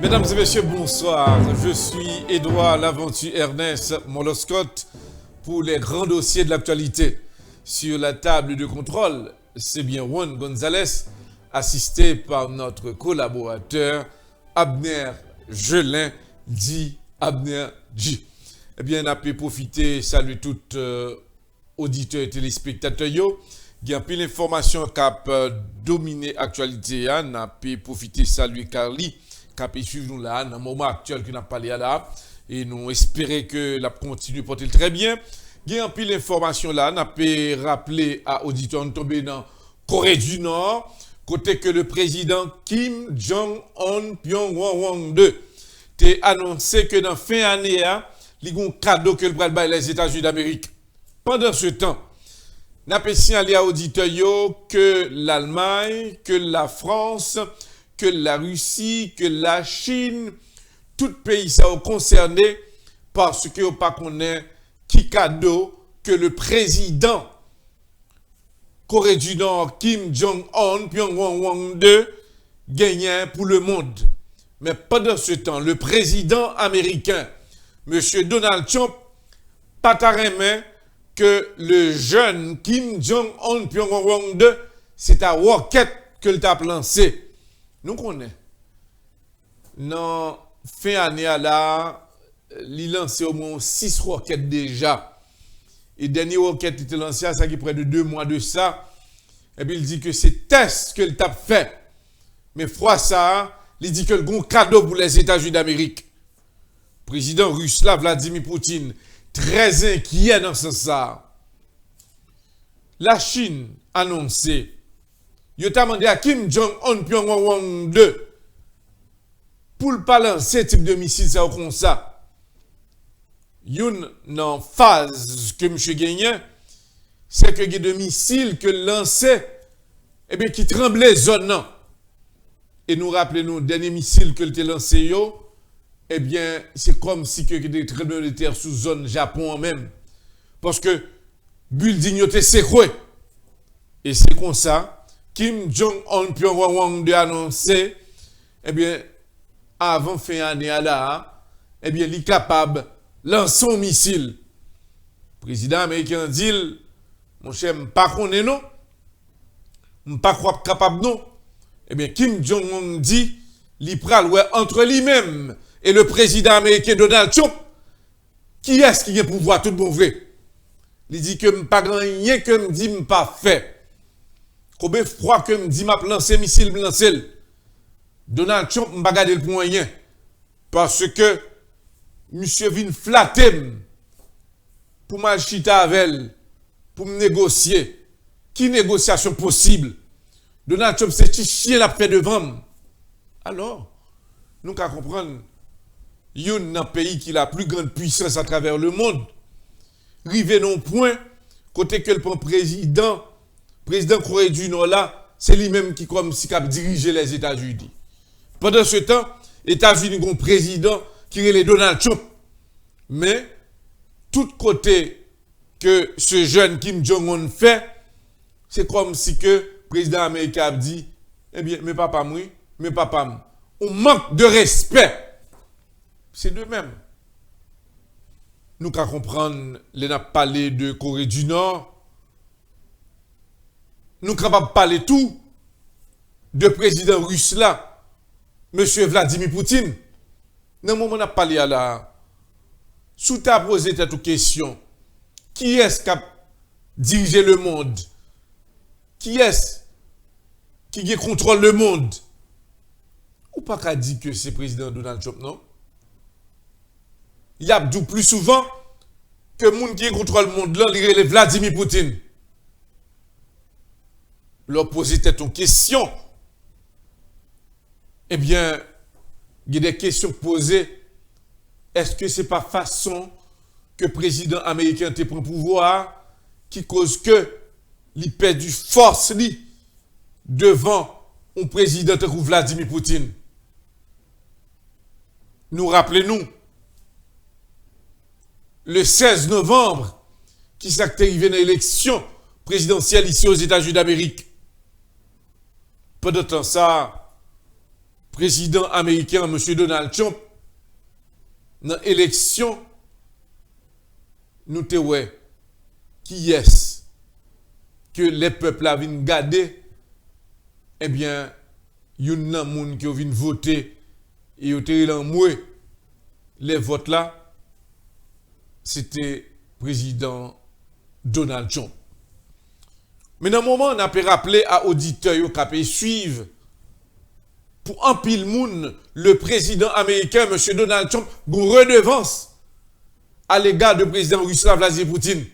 Mesdames et messieurs, bonsoir. Je suis Édouard Laventure Ernest Moloscotte pour les grands dossiers de l'actualité. Sur la table de contrôle, c'est bien Juan Gonzalez, assisté par notre collaborateur Abner Gelin, dit Abner G. Eh bien, on a pu profiter, salut tous auditeurs et téléspectateurs. Il y a plein d'informations qui ont dominé l'actualité. On a pu profiter, salut Carly, qui suivre nous là, dans le moment actuel que nous avons parlé là, et nous espérons que la continue à porter très bien. Il y a un peu d'informations là, nous avons rappelé à auditeurs de tomber dans Corée du Nord, côté que le président Kim Jong-un Pyongyang 2 a annoncé que dans fin d'année, il y a un cadeau que le bras les États-Unis d'Amérique. Pendant ce temps, nous avons signalé à auditeurs que l'Allemagne, que la France, que la Russie, que la Chine, tout pays ça est concerné parce que on pas connaît qui cadeau que le président Corée du Nord Kim Jong-un Pyongyang 2 gagnait pour le monde. Mais pendant ce temps, le président américain M. Donald Trump pas taremé que le jeune Kim Jong-un Pyongyang 2 c'est à roquette que le tape lancé. Nous connaissons. Dans fin d'année, là, il a lancé au moins 6 roquettes déjà. Et dernière roquette était lancée, ça qui est près de 2 mois de ça. Et puis il dit que c'est test que le tape fait. Mais froid ça, il dit que le grand cadeau pour les États-Unis d'Amérique. Président russe là, Vladimir Poutine, très inquiet dans ce sens. La Chine a annoncé. Il a demandé à Kim Jong-un Pyongyang 2 pour ne pas lancer ce type de missile ça comme ça. Il y a une phase que M. gagné, c'est que il y a des missiles que lancé et bien qui tremblait zone non. Et nous rappelons dernier missile que le lancé eh bien c'est comme si que des tremblements de terre sous zone Japon même parce que building était secoué. Et c'est comme ça Kim Jong-un Pyongyang 2 annoncé, eh bien, avant fin d'année là, eh bien, il est capable de lancer un missile. Le président américain dit, mon cher, je ne sais pas qu'on est non, je ne sais pas capable non. Eh bien, Kim Jong-un dit, il pral entre lui-même et le président américain Donald Trump, qui est-ce qui a pouvoir tout bon vrai? Il dit que je ne pas rien que je dis pas fait. Combien de fois que me dit m'a lancé missile lancé Donald Trump m'a gardé le moyen parce que monsieur vient flatter pour m'achiter avec elle pour me négocier. Qui négociation possible? Donald Trump c'est chien la fait devant. Alors, nous qu'à comprendre il y a un pays qui a la plus grande puissance à travers le monde. Rivé non point côté que le président Corée du Nord là, c'est lui-même qui comme si cap diriger les États-Unis. Pendant ce temps, les États-Unis ont un président qui est Donald Trump. Mais tout côté que ce jeune Kim Jong-un fait, c'est comme si que le président américain a dit, eh bien, mes papas moi, mes papas, on manque de respect. C'est de même. Nous qu'à comprendre, les n'a parlé de Corée du Nord. Nous sommes capables de parler tout de président russe là, M. Vladimir Poutine. Dans le moment où on a parlé à la. Sous ta posé cette question, qui est-ce qui a dirigé le monde? Qui est-ce qui contrôle le monde? Ou pas qu'à dire que c'est président Donald Trump, non? Il y a dit plus souvent que le monde qui contrôle le monde là, il est Vladimir Poutine. Leur poser une question. Eh bien, il y a des questions posées. Est-ce que ce n'est pas façon que le président américain te prend pouvoir qui cause que il perd du force devant un président comme Vladimir Poutine. Nous rappelons-nous, le 16 novembre, qui s'est arrivé dans l'élection présidentielle ici aux États-Unis d'Amérique. Pendant temps ça, président américain, M. Donald Trump, dans l'élection, nous te ouais, qui est-ce que les peuples viennent garder, eh bien, il y a un monde qui vient voter et il a les votes là, c'était président Donald Trump. Mais dans le moment, on a pu rappeler à auditeurs qui suivent pour un pile monde, le président américain, M. Donald Trump, une redevance à l'égard du président russe Vladimir Poutine.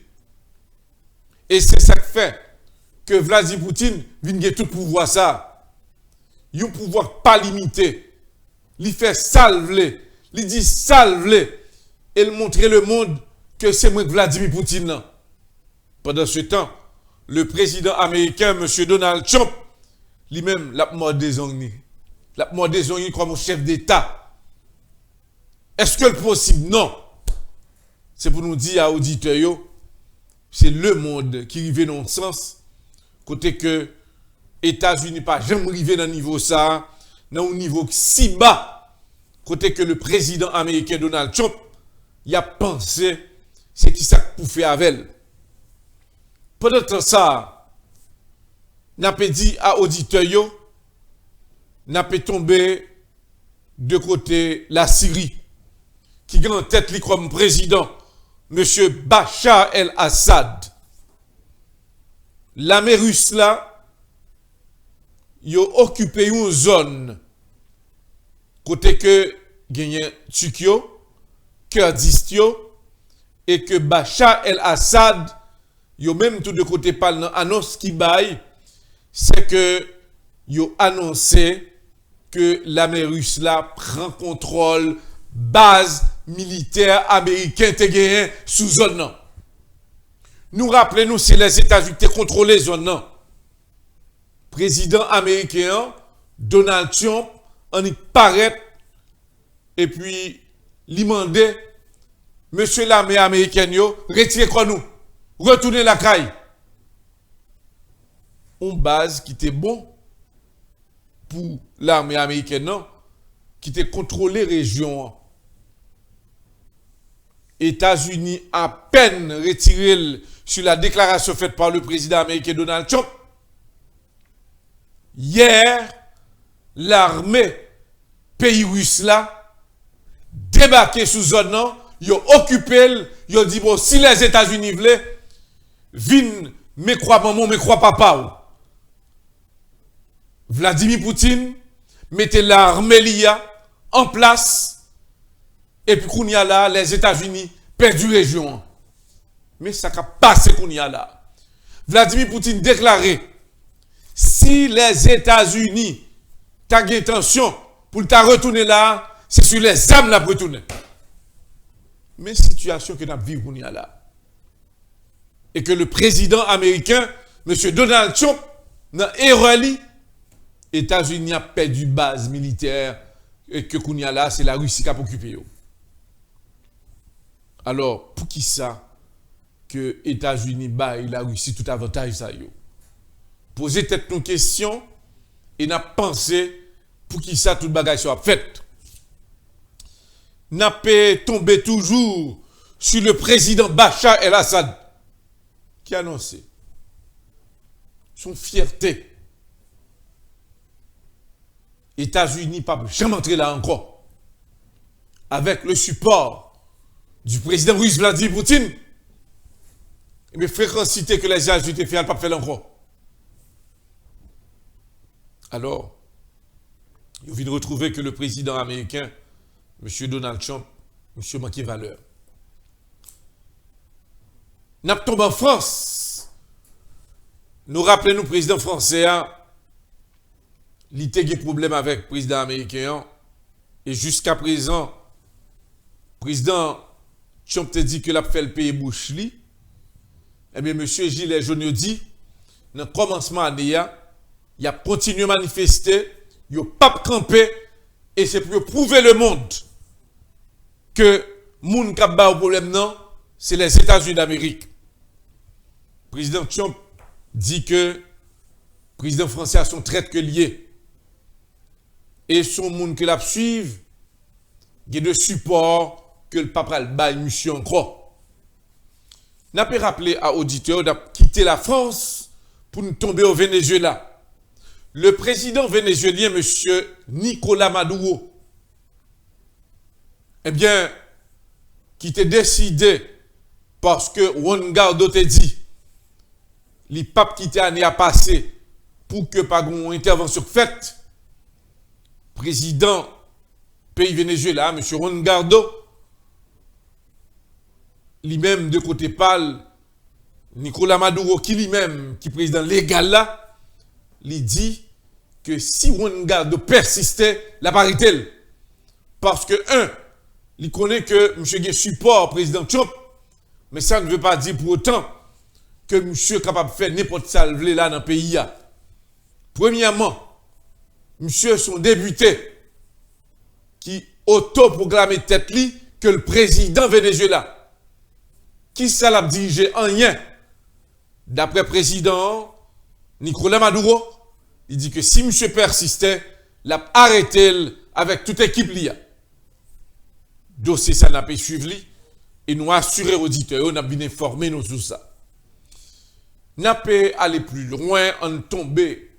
Et c'est ça qui fait que Vladimir Poutine vient tout pouvoir ça. Il pouvoir pas limité. Il fait salver, il dit salver et montrer le monde que c'est moi Vladimir Poutine. Pendant ce temps, le président américain, M. Donald Trump, lui-même, l'a mort des ongles. La mort des ongles comme chef d'État. Est-ce que c'est possible? Non. C'est pour nous dire à auditeurs, c'est le monde qui arrive dans le sens, côté que États-Unis pas jamais arrivé dans le niveau ça, dans un niveau si bas, côté que le président américain Donald Trump, il a pensé, c'est qui ça pour faire avec elle. Pendant ça, n'a pas dit à auditeurs, n'a pas tombé de côté la Syrie, qui gagne en tête comme président, M. Bachar el-Assad. L'armée russe là, il a occupé une zone, côté que gagne Tukio, Kurdistan, et que Bachar el-Assad, yo même tout de côté parlant annonce qui baille, c'est que yo annoncé que l'armée russe là prend contrôle base militaire américaine te gagné sous zone non. Nous rappelons c'est les États-Unis qui contrôlent zone non. Président américain Donald Trump en y paraît et puis lui mandé monsieur l'armée américaine yo retirez quoi nous. Retournez la caille. On base qui était bon pour l'armée américaine, non? Qui était contrôlé région. États-Unis à peine retiré sur la déclaration faite par le président américain Donald Trump. Hier, l'armée pays russe là débarqué sous zone non, ils ont occupé, ils ont dit bon si les États-Unis voulaient vin me croit maman, me croit papa. Vladimir Poutine mettait l'armée en place et puis qu'on y a là, les États-Unis perdu région. Mais ça n'a pas passé qu'on y a là. Vladimir Poutine déclaré si les États-Unis t'as intention pour te retourner là, c'est sur les armes là pour retourner. Mais situation que nous vivons qu'on y a là. Et que le président américain, M. Donald Trump, dans l'Eroli, États-Unis a perdu base militaire et que Kounia là, c'est la Russie qui a occupé. Alors, pour qui ça que États-Unis baille la Russie tout avantage ça yo? Posez peut-être une question et n'a pensé pour qui ça tout bagage soit fait. N'a pas tombé toujours sur le président Bachar el-Assad qui a annoncé son fierté. États-Unis pas jamais entrer là encore. Avec le support du président russe Vladimir Poutine. Mais fréquencité que les États-Unis fait, pas faire encore. Alors, il vient de retrouver que le président américain, M. Donald Trump, M. manqué valeur. N'a pas tombé en France. Nous rappelons le président français, il a des problèmes avec le président américain. Et jusqu'à présent, le président Trump te dit que l'a fait le pays bouche li. eh bien, M. Gilet Jaune dit, dans le commencement de l'année, il a continué à manifester, il n'a pas campé, et c'est pour prouver le monde que le monde qui a le problème, non, c'est les États-Unis d'Amérique. Le président Trump dit que le président français a son traite que lié. Et son monde qui la suivre, il y a de support que le papa le bail monsieur encore. N'a pas rappelé à auditeurs de quitter la France pour nous tomber au Venezuela. Le président vénézuélien, monsieur Nicolas Maduro, eh bien, qui était décidé parce que Juan Guaido t'a dit, les papes qui étaient année à passer pour que pas une intervention faite, président pays Venezuela, M. Juan Guaido, lui-même de côté pâle, Nicolas Maduro, qui lui-même, qui est président légal là, lui dit que si Juan Guaido persistait, la parité, parce que, il connaît que M. Gué support président Trump, mais ça ne veut pas dire pour autant que M. est capable de faire n'importe quoi là dans le pays. Premièrement, M. son député qui autoproclamé tête li que le président Venezuela, qui ça l'a dirigé en rien, d'après le président Nicolas Maduro, il dit que si M. persistait, l'a arrêté avec toute équipe liée. Dossier ça n'a pas suivi et nous assurer auditeurs, on a bien informé nous sur ça. N'a pas aller plus loin, on tomber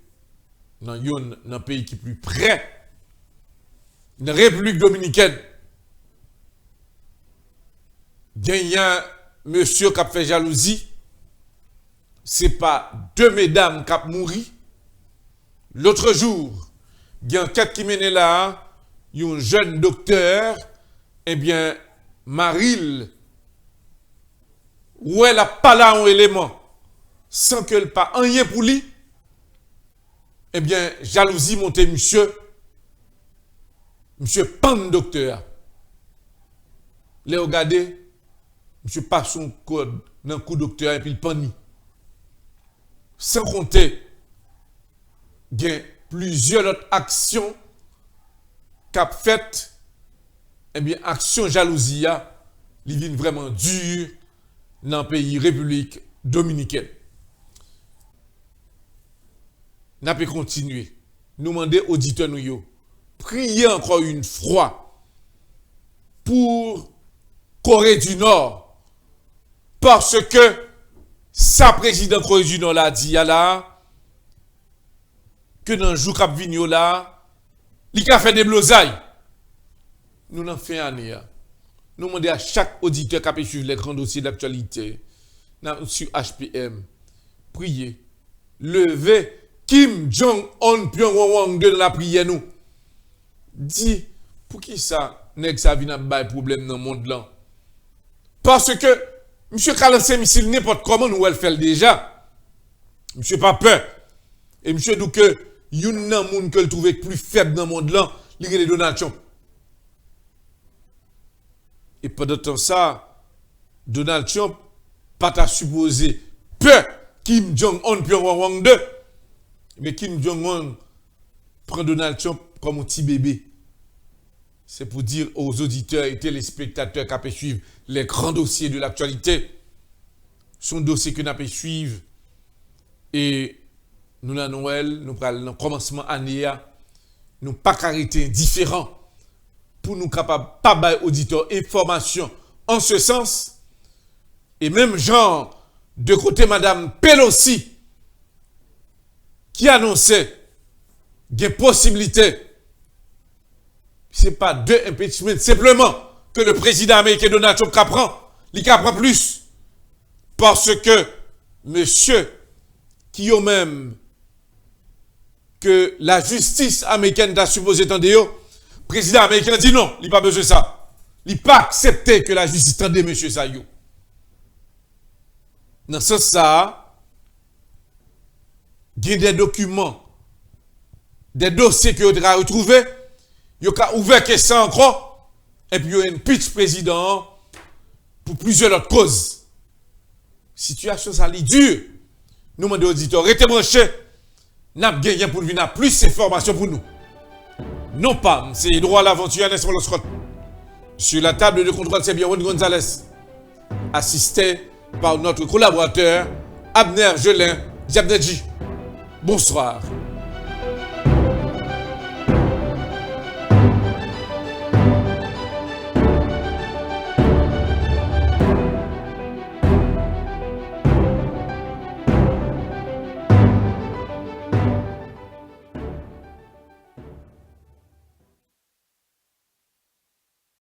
dans un pays qui est plus près, une République dominicaine. Il y a un monsieur qui a fait jalousie, c'est pas deux mesdames qui ont mouru. L'autre jour, il y a un enquête qui mène là, il y a un jeune docteur, eh bien, Maril, où elle n'a pas là un élément, sans qu'elle pas rien pour lui, eh bien, jalousie montée, monsieur pan docteur. Les regardez, monsieur passe son code dans le coup docteur et puis il pani. Sans compter, il y a plusieurs autres actions qu'a faites. Eh bien, action jalousie, il vient vraiment dur dans le pays République dominicaine. N'a pas continuer. Nous demander auditeurs nous priez encore une fois pour Corée du Nord parce que sa président Corée du Nord l'a dit là que dans le jour cap vigno là, il a fait des blosailles. Nous n'en faisons année. Nous demandons à chaque auditeur qui a suivre les grands dossiers d'actualité sur HPM, priez, levez Kim Jong-un Pyongyang de la prière nous. Dis, pour qui ça n'est que ça vient à problème dans le monde là? Parce que monsieur a lancé missile n'importe comment nous elle fait déjà. Monsieur pas peur. Et monsieur dit que il y a un monde que le trouve plus faible dans le monde là, il est Donald Trump. Et pendant temps ça, Donald Trump pas t'a supposé peur Kim Jong-un Pyongyang 2. Mais Kim Jong-un prend Donald Trump comme un petit bébé. C'est pour dire aux auditeurs et téléspectateurs qui peuvent suivre les grands dossiers de l'actualité. Son dossier que nous pouvons suivre. Et nous, à Noël, nous prenons le commencement année, nous pas arrêter différents pour nous capables pas bailler auditeurs information en ce sens. Et même genre de côté Madame Pelosi qui annonçait des possibilités. Ce n'est pas deux impeachments, simplement que le président américain Donald Trump apprend. Il apprend plus. Parce que monsieur, qui a même que la justice américaine a supposé tendre, le président américain dit non, il n'a pas besoin de ça. Il n'a pas accepté que la justice tende monsieur Sayou. Dans ce sens, il y a des documents, des dossiers que vous avez retrouvés, il y a ouvert question encore, et puis il y a un pitch président pour plusieurs autres causes. situation ça li dure. Nous demandons aux auditeurs, restez branchés. N'a gagné pour venir plus d'informations pour nous. Non pas, c'est droit à l'aventure, n'est-ce pas, Scott. Sur la table de contrôle, c'est bien Ron Gonzalez, assisté par notre collaborateur Abner Gelin Diabnedji. Bonsoir.